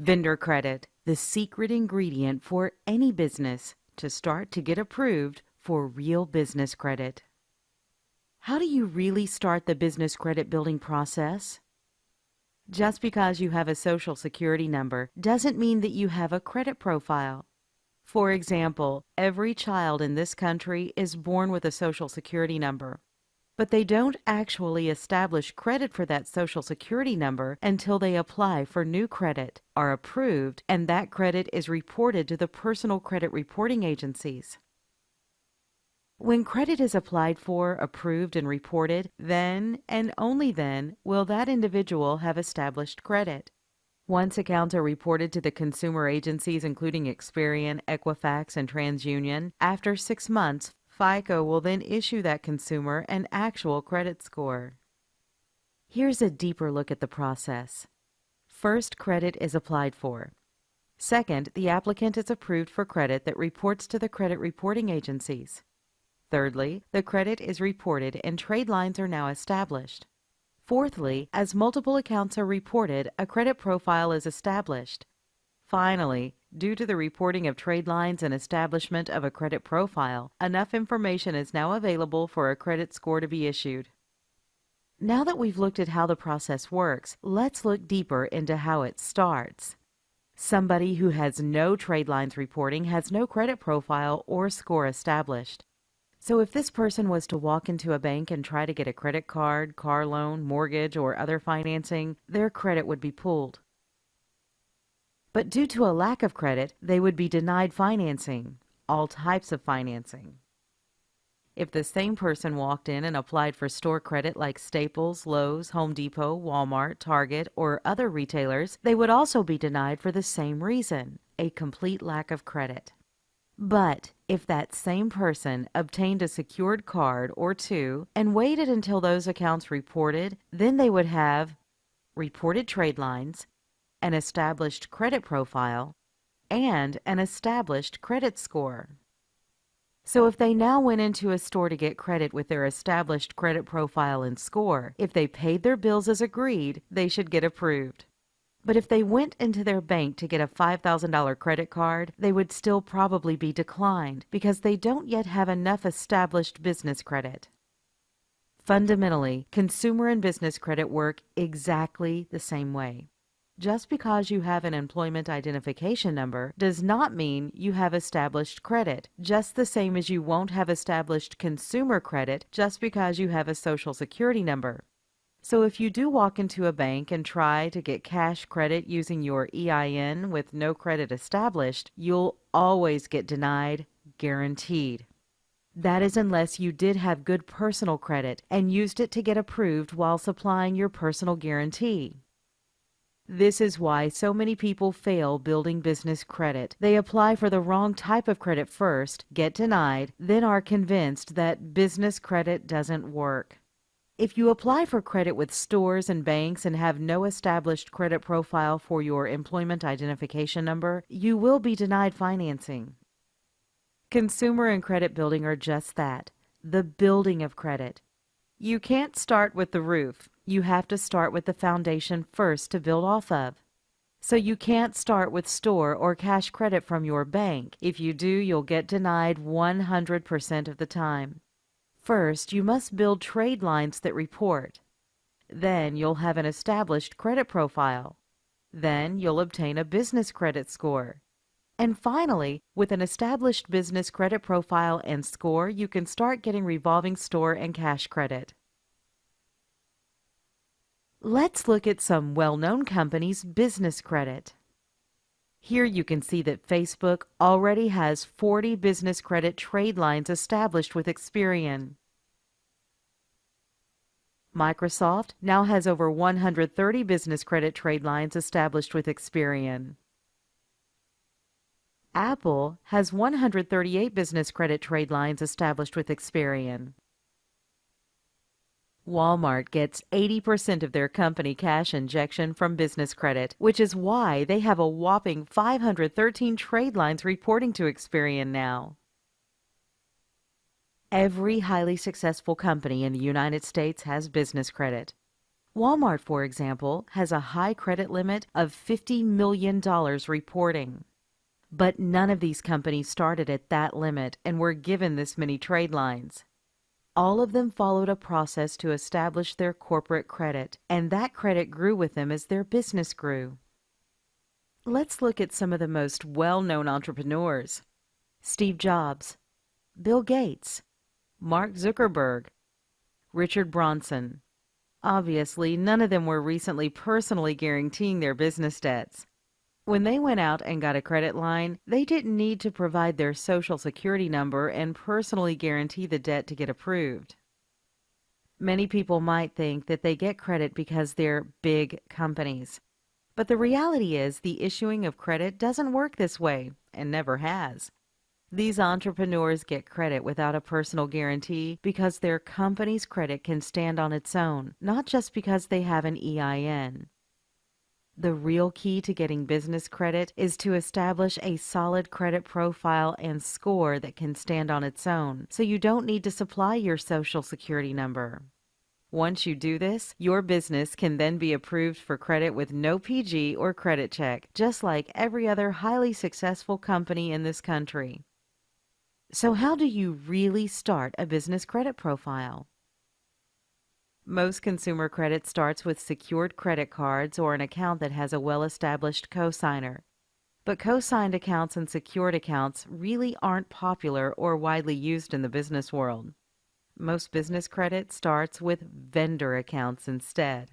Vendor credit, the secret ingredient for any business to start to get approved for real business credit. How do you really start the business credit building process? Just because you have a Social Security number doesn't mean that you have a credit profile. For example, every child in this country is born with a Social Security number, but they don't actually establish credit for that Social Security number until they apply for new credit, are approved, and that credit is reported to the personal credit reporting agencies. When credit is applied for, approved, and reported, then and only then will that individual have established credit. Once accounts are reported to the consumer agencies including Experian, Equifax, and TransUnion, after 6 months, FICO will then issue that consumer an actual credit score. Here's a deeper look at the process. First, credit is applied for. Second, the applicant is approved for credit that reports to the credit reporting agencies. Thirdly, the credit is reported and trade lines are now established. Fourthly, as multiple accounts are reported, a credit profile is established. Finally, due to the reporting of trade lines and establishment of a credit profile, enough information is now available for a credit score to be issued. Now that we've looked at how the process works, let's look deeper into how it starts. Somebody who has no trade lines reporting has no credit profile or score established. So if this person was to walk into a bank and try to get a credit card, car loan, mortgage, or other financing, their credit would be pulled. But due to a lack of credit, they would be denied financing, all types of financing. If the same person walked in and applied for store credit like Staples, Lowe's, Home Depot, Walmart, Target, or other retailers, they would also be denied for the same reason, a complete lack of credit. But if that same person obtained a secured card or two and waited until those accounts reported, then they would have reported trade lines, an established credit profile, and an established credit score. So if they now went into a store to get credit with their established credit profile and score, if they paid their bills as agreed, they should get approved. But if they went into their bank to get a $5,000 credit card, they would still probably be declined because they don't yet have enough established business credit. Fundamentally, consumer and business credit work exactly the same way. Just because you have an employment identification number does not mean you have established credit, just the same as you won't have established consumer credit just because you have a Social Security number. So if you do walk into a bank and try to get cash credit using your EIN with no credit established, you'll always get denied, guaranteed. That is unless you did have good personal credit and used it to get approved while supplying your personal guarantee. This is why so many people fail building business credit. They apply for the wrong type of credit first, get denied, then are convinced that business credit doesn't work. If you apply for credit with stores and banks and have no established credit profile for your employment identification number, you will be denied financing. Consumer and credit building are just that, the building of credit. You can't start with the roof. You have to start with the foundation first to build off of. So you can't start with store or cash credit from your bank. If you do, you'll get denied 100% of the time. First, you must build trade lines that report. Then you'll have an established credit profile. Then you'll obtain a business credit score. And finally, with an established business credit profile and score, you can start getting revolving store and cash credit. Let's look at some well-known companies' business credit. Here you can see that Facebook already has 40 business credit trade lines established with Experian. Microsoft now has over 130 business credit trade lines established with Experian. Apple has 138 business credit trade lines established with Experian. Walmart gets 80% of their company cash injection from business credit, which is why they have a whopping 513 trade lines reporting to Experian now. Every highly successful company in the United States has business credit. Walmart, for example, has a high credit limit of $50 million reporting. But none of these companies started at that limit and were given this many trade lines. All of them followed a process to establish their corporate credit, and that credit grew with them as their business grew. Let's look at some of the most well-known entrepreneurs: Steve Jobs, Bill Gates, Mark Zuckerberg, Richard Branson. Obviously, none of them were recently personally guaranteeing their business debts. When they went out and got a credit line, they didn't need to provide their social security number and personally guarantee the debt to get approved. Many people might think that they get credit because they're big companies. But the reality is the issuing of credit doesn't work this way, and never has. These entrepreneurs get credit without a personal guarantee because their company's credit can stand on its own, not just because they have an EIN. The real key to getting business credit is to establish a solid credit profile and score that can stand on its own, so you don't need to supply your social security number. Once you do this, your business can then be approved for credit with no PG or credit check, just like every other highly successful company in this country. So how do you really start a business credit profile? Most consumer credit starts with secured credit cards or an account that has a well-established cosigner. But co-signed accounts and secured accounts really aren't popular or widely used in the business world. Most business credit starts with vendor accounts instead.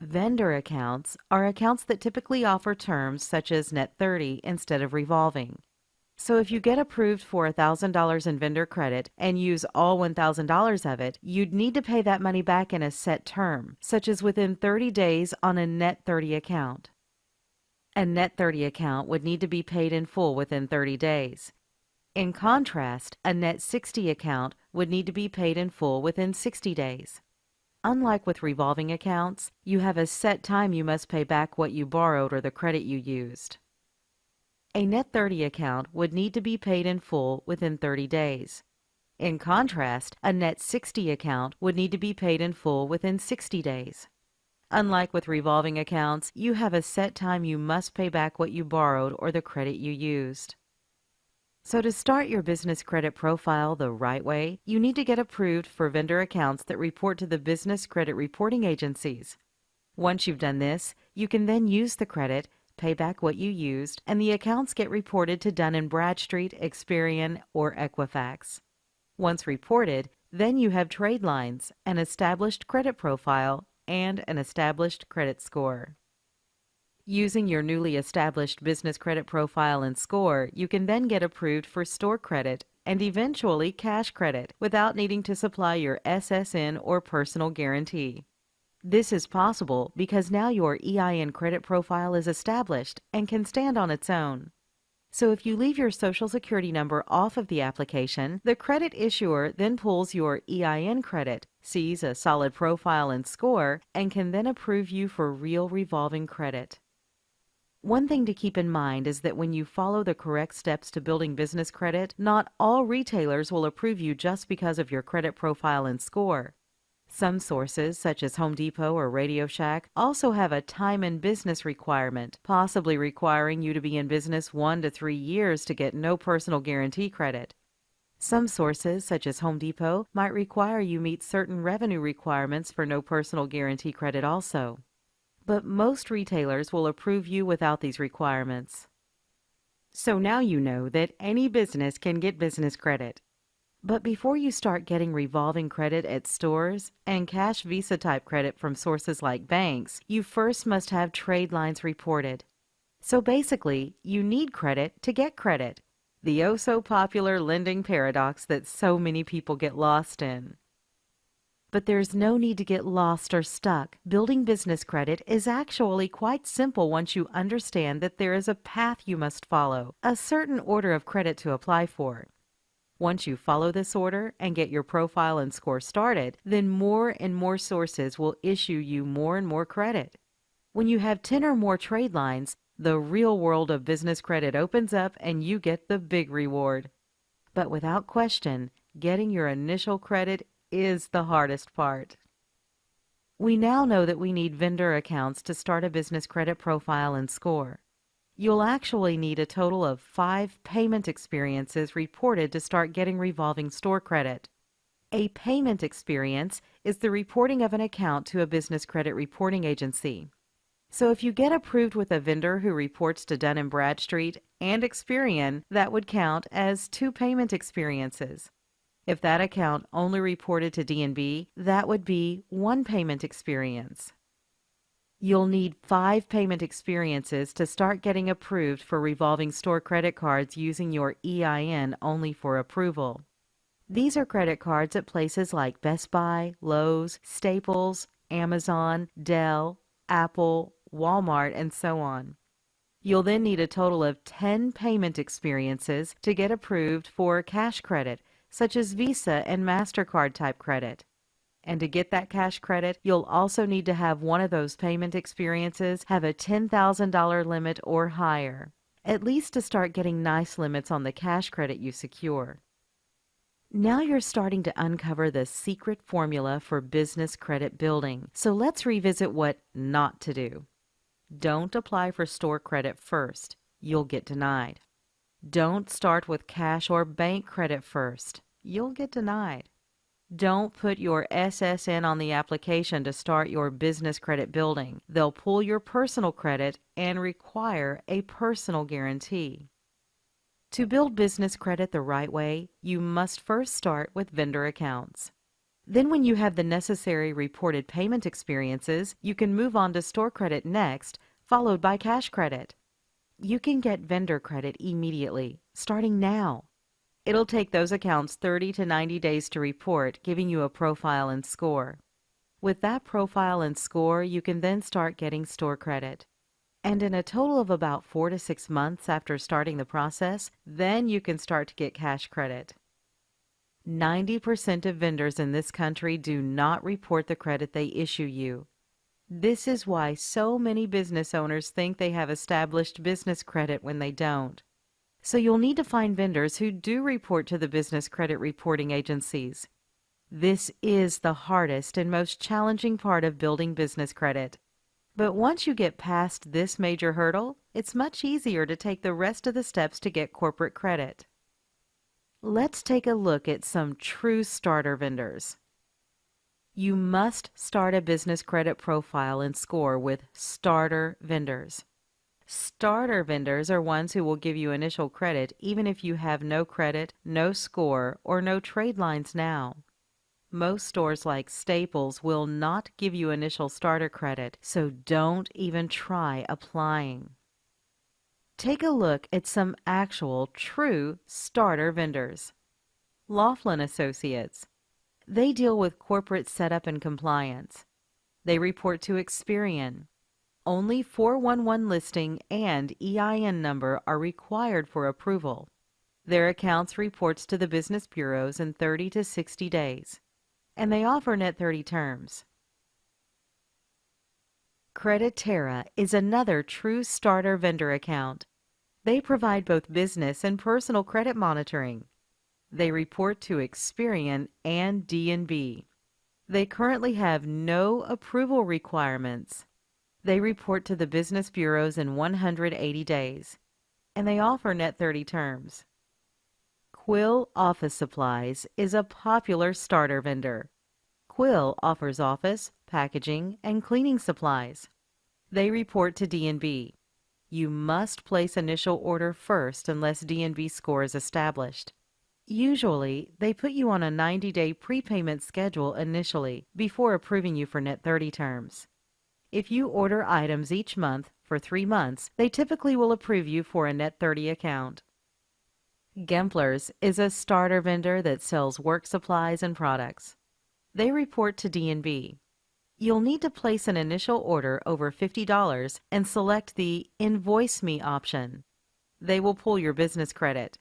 Vendor accounts are accounts that typically offer terms such as net 30 instead of revolving. So if you get approved for $1,000 in vendor credit and use all $1,000 of it, you'd need to pay that money back in a set term, such as within 30 days on a net 30 account. A net 30 account would need to be paid in full within 30 days. In contrast, a net 60 account would need to be paid in full within 60 days. Unlike with revolving accounts, you have a set time you must pay back what you borrowed or the credit you used. A net 30 account would need to be paid in full within 30 days. In contrast, a net 60 account would need to be paid in full within 60 days. Unlike with revolving accounts, you have a set time you must pay back what you borrowed or the credit you used. So to start your business credit profile the right way, you need to get approved for vendor accounts that report to the business credit reporting agencies. Once you've done this, you can then use the credit, pay back what you used, and the accounts get reported to Dun & Bradstreet, Experian, or Equifax. Once reported, then you have trade lines, an established credit profile, and an established credit score. Using your newly established business credit profile and score, you can then get approved for store credit and eventually cash credit without needing to supply your SSN or personal guarantee. This is possible because now your EIN credit profile is established and can stand on its own. So if you leave your Social Security number off of the application, the credit issuer then pulls your EIN credit, sees a solid profile and score, and can then approve you for real revolving credit. One thing to keep in mind is that when you follow the correct steps to building business credit, not all retailers will approve you just because of your credit profile and score. Some sources, such as Home Depot or Radio Shack, also have a time in business requirement, possibly requiring you to be in business 1 to 3 years to get no personal guarantee credit. Some sources, such as Home Depot, might require you meet certain revenue requirements for no personal guarantee credit also. But most retailers will approve you without these requirements. So now you know that any business can get business credit. But before you start getting revolving credit at stores and cash Visa type credit from sources like banks, you first must have trade lines reported. So basically, you need credit to get credit, the oh so popular lending paradox that so many people get lost in. But there's no need to get lost or stuck. Building business credit is actually quite simple once you understand that there is a path you must follow, a certain order of credit to apply for. Once you follow this order and get your profile and score started, then more and more sources will issue you more and more credit. When you have 10 or more trade lines, the real world of business credit opens up and you get the big reward. But without question, getting your initial credit is the hardest part. We now know that we need vendor accounts to start a business credit profile and score. You'll actually need a total of 5 payment experiences reported to start getting revolving store credit. A payment experience is the reporting of an account to a business credit reporting agency. So if you get approved with a vendor who reports to Dun & Bradstreet and Experian, that would count as 2 payment experiences. If that account only reported to D&B, that would be 1 payment experience. You'll need 5 payment experiences to start getting approved for revolving store credit cards using your EIN only for approval. These are credit cards at places like Best Buy, Lowe's, Staples, Amazon, Dell, Apple, Walmart, and so on. You'll then need a total of 10 payment experiences to get approved for cash credit, such as Visa and MasterCard type credit. And to get that cash credit, you'll also need to have one of those payment experiences have a $10,000 limit or higher, at least to start getting nice limits on the cash credit you secure. Now you're starting to uncover the secret formula for business credit building. So let's revisit what not to do. Don't apply for store credit first. You'll get denied. Don't start with cash or bank credit first. You'll get denied. Don't put your SSN on the application to start your business credit building. They'll pull your personal credit and require a personal guarantee. To build business credit the right way, you must first start with vendor accounts. Then when you have the necessary reported payment experiences, you can move on to store credit next, followed by cash credit. You can get vendor credit immediately, starting now. It'll take those accounts 30 to 90 days to report, giving you a profile and score. With that profile and score, you can then start getting store credit. And in a total of about 4 to 6 months after starting the process, then you can start to get cash credit. 90% of vendors in this country do not report the credit they issue you. This is why so many business owners think they have established business credit when they don't. So you'll need to find vendors who do report to the business credit reporting agencies. This is the hardest and most challenging part of building business credit. But once you get past this major hurdle, it's much easier to take the rest of the steps to get corporate credit. Let's take a look at some true starter vendors. You must start a business credit profile and score with starter vendors. Starter vendors are ones who will give you initial credit even if you have no credit, no score, or no trade lines now. Most stores like Staples will not give you initial starter credit, so don't even try applying. Take a look at some actual, true starter vendors. Laughlin Associates. They deal with corporate setup and compliance. They report to Experian. Only 411 listing and EIN number are required for approval. Their accounts reports to the business bureaus in 30 to 60 days. And they offer net 30 terms. Creditera is another true starter vendor account. They provide both business and personal credit monitoring. They report to Experian and D&B. They currently have no approval requirements. They report to the business bureaus in 180 days. And they offer net 30 terms. Quill Office Supplies is a popular starter vendor. Quill offers office, packaging, and cleaning supplies. They report to D&B. You must place initial order first unless D&B score is established. Usually, they put you on a 90-day prepayment schedule initially before approving you for net 30 terms. If you order items each month for 3 months, they typically will approve you for a net 30 account. Gemplers is a starter vendor that sells work supplies and products. They report to D&B. You'll need to place an initial order over $50 and select the Invoice Me option. They will pull your business credit.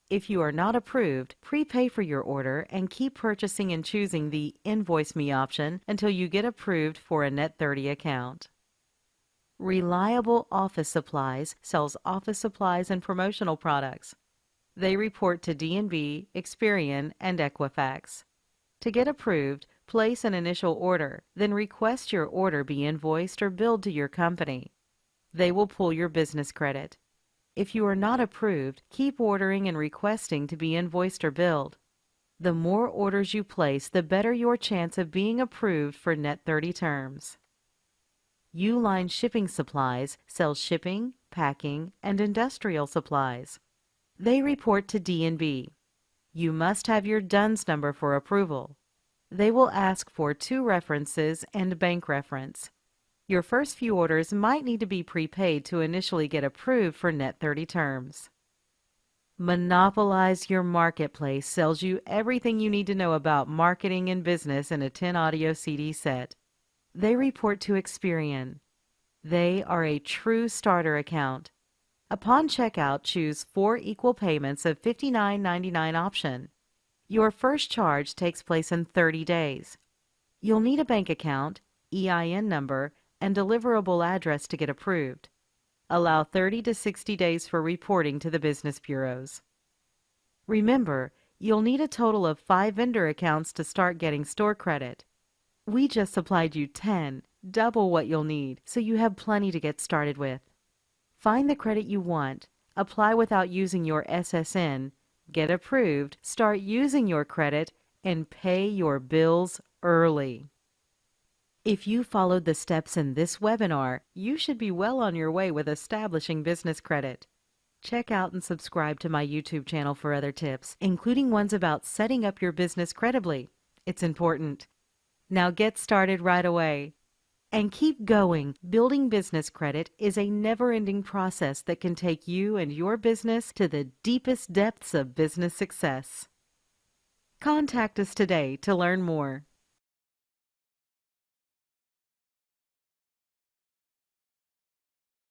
If you are not approved, prepay for your order and keep purchasing and choosing the Invoice Me option until you get approved for a net 30 account. Reliable Office Supplies sells office supplies and promotional products. They report to D&B, Experian, and Equifax. To get approved, Place an initial order, then request your order be invoiced or billed to your company. They will pull your business credit. If you are not approved, keep ordering and requesting to be invoiced or billed. The more orders you place, the better your chance of being approved for Net 30 terms. Uline Shipping Supplies sells shipping, packing, and industrial supplies. They report to D&B. You must have your DUNS number for approval. They will ask for 2 references and bank reference. Your first few orders might need to be prepaid to initially get approved for Net 30 terms. Monopolize Your Marketplace sells you everything you need to know about marketing and business in a 10 audio CD set. They report to Experian. They are a true starter account. Upon checkout, choose 4 equal payments of $59.99 option. Your first charge takes place in 30 days. You'll need a bank account, EIN number, and deliverable address to get approved. Allow 30 to 60 days for reporting to the business bureaus. Remember, you'll need a total of 5 vendor accounts to start getting store credit. We just supplied you 10, double what you'll need, so you have plenty to get started with. Find the credit you want, apply without using your SSN, get approved, start using your credit, and pay your bills early. If you followed the steps in this webinar, you should be well on your way with establishing business credit. Check out and subscribe to my YouTube channel for other tips, including ones about setting up your business credibly. It's important. Now get started right away. And keep going. Building business credit is a never-ending process that can take you and your business to the deepest depths of business success. Contact us today to learn more.